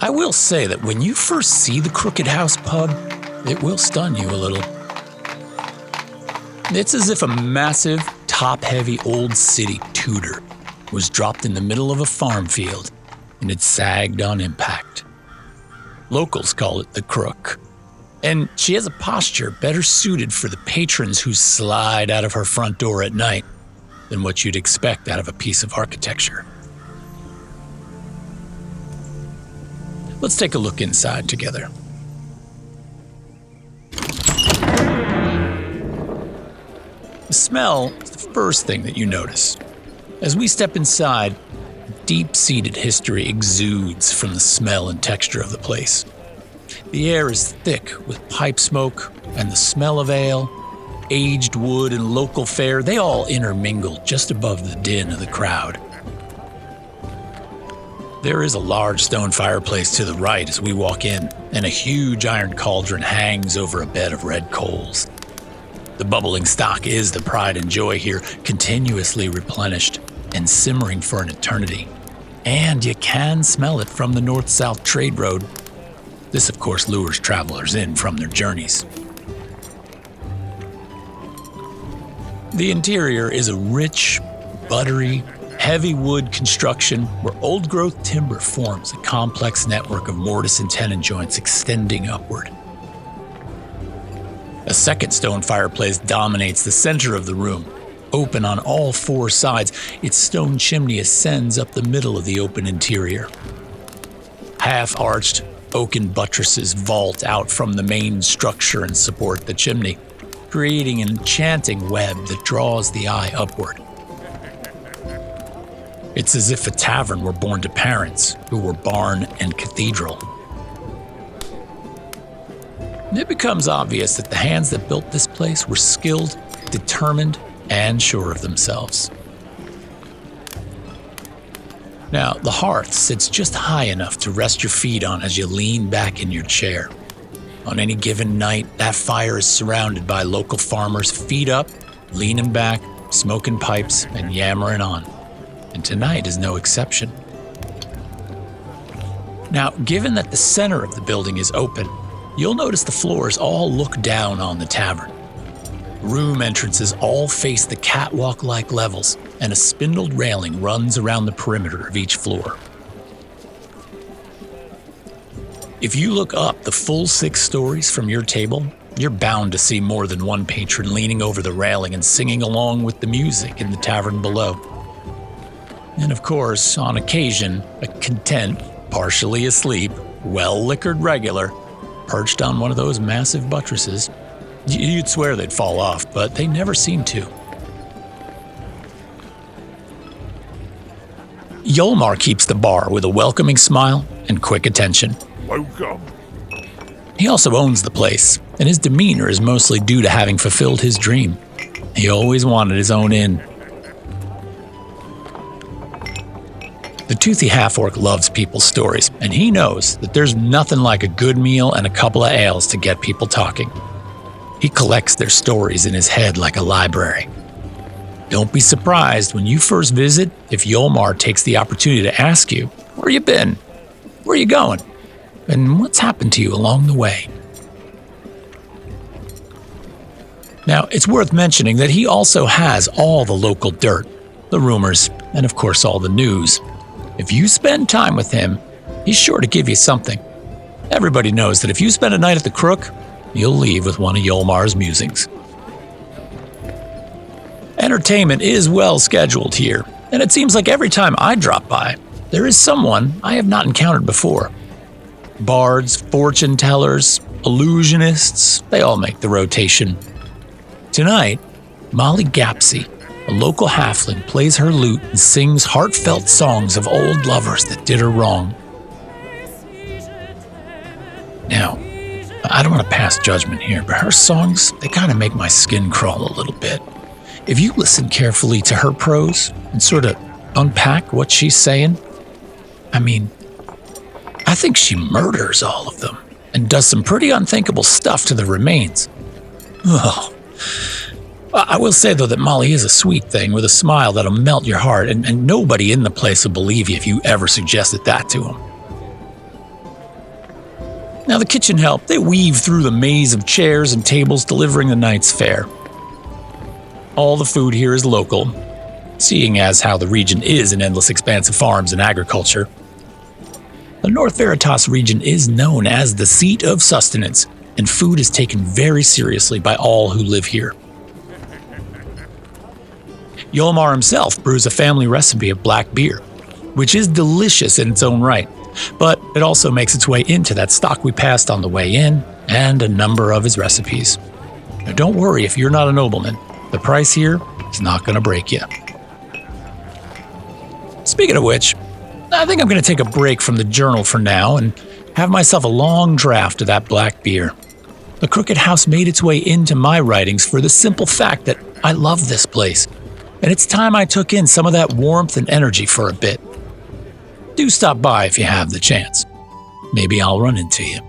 I will say that when you first see the Crooked House pub, it will stun you a little. It's as if a massive, top-heavy old city Tudor was dropped in the middle of a farm field and it sagged on impact. Locals call it the Crook, and she has a posture better suited for the patrons who slide out of her front door at night than what you'd expect out of a piece of architecture. Let's take a look inside together. The smell is the first thing that you notice. As we step inside, deep-seated history exudes from the smell and texture of the place. The air is thick with pipe smoke and the smell of ale, aged wood and local fare. They all intermingle just above the din of the crowd. There is a large stone fireplace to the right as we walk in, and a huge iron cauldron hangs over a bed of red coals. The bubbling stock is the pride and joy here, continuously replenished and simmering for an eternity. And you can smell it from the north-south trade road. This, of course, lures travelers in from their journeys. The interior is a rich, buttery, heavy wood construction where old-growth timber forms a complex network of mortise and tenon joints extending upward. A second stone fireplace dominates the center of the room. Open on all four sides, its stone chimney ascends up the middle of the open interior. Half-arched, oaken buttresses vault out from the main structure and support the chimney, creating an enchanting web that draws the eye upward. It's as if a tavern were born to parents who were barn and cathedral. It becomes obvious that the hands that built this place were skilled, determined, and sure of themselves. Now, the hearth sits just high enough to rest your feet on as you lean back in your chair. On any given night, that fire is surrounded by local farmers, feet up, leaning back, smoking pipes, and yammering on. And tonight is no exception. Now, given that the center of the building is open, you'll notice the floors all look down on the tavern. Room entrances all face the catwalk-like levels, and a spindled railing runs around the perimeter of each floor. If you look up the full 6 stories from your table, you're bound to see more than one patron leaning over the railing and singing along with the music in the tavern below. And of course, on occasion, a content, partially asleep, well-liquored regular perched on one of those massive buttresses. You'd swear they'd fall off, but they never seem to. Yolmar keeps the bar with a welcoming smile and quick attention. Welcome. He also owns the place, and his demeanor is mostly due to having fulfilled his dream. He always wanted his own inn. The toothy half-orc loves people's stories, and he knows that there's nothing like a good meal and a couple of ales to get people talking. He collects their stories in his head like a library. Don't be surprised when you first visit if Yolmar takes the opportunity to ask you, where you been? Where you going? And what's happened to you along the way? Now, it's worth mentioning that he also has all the local dirt, the rumors, and of course all the news. If you spend time with him, he's sure to give you something. Everybody knows that if you spend a night at the Crook, you'll leave with one of Yolmar's musings. Entertainment is well scheduled here, and it seems like every time I drop by, there is someone I have not encountered before. Bards, fortune tellers, illusionists, they all make the rotation. Tonight, Molly Gapsy, a local halfling, plays her lute and sings heartfelt songs of old lovers that did her wrong. Now, I don't want to pass judgment here, but her songs, they kind of make my skin crawl a little bit. If you listen carefully to her prose and sort of unpack what she's saying, I mean, I think she murders all of them and does some pretty unthinkable stuff to the remains. Oh. I will say, though, that Molly is a sweet thing with a smile that'll melt your heart, and nobody in the place will believe you if you ever suggested that to him. Now the kitchen help, they weave through the maze of chairs and tables delivering the night's fare. All the food here is local, seeing as how the region is an endless expanse of farms and agriculture. The North Veritas region is known as the seat of sustenance, and food is taken very seriously by all who live here. Yolmar himself brews a family recipe of black beer, which is delicious in its own right, but it also makes its way into that stock we passed on the way in and a number of his recipes. Now don't worry if you're not a nobleman, the price here is not going to break you. Speaking of which, I think I'm going to take a break from the journal for now and have myself a long draft of that black beer. The Crooked House made its way into my writings for the simple fact that I love this place, and it's time I took in some of that warmth and energy for a bit. Do stop by if you have the chance. Maybe I'll run into you.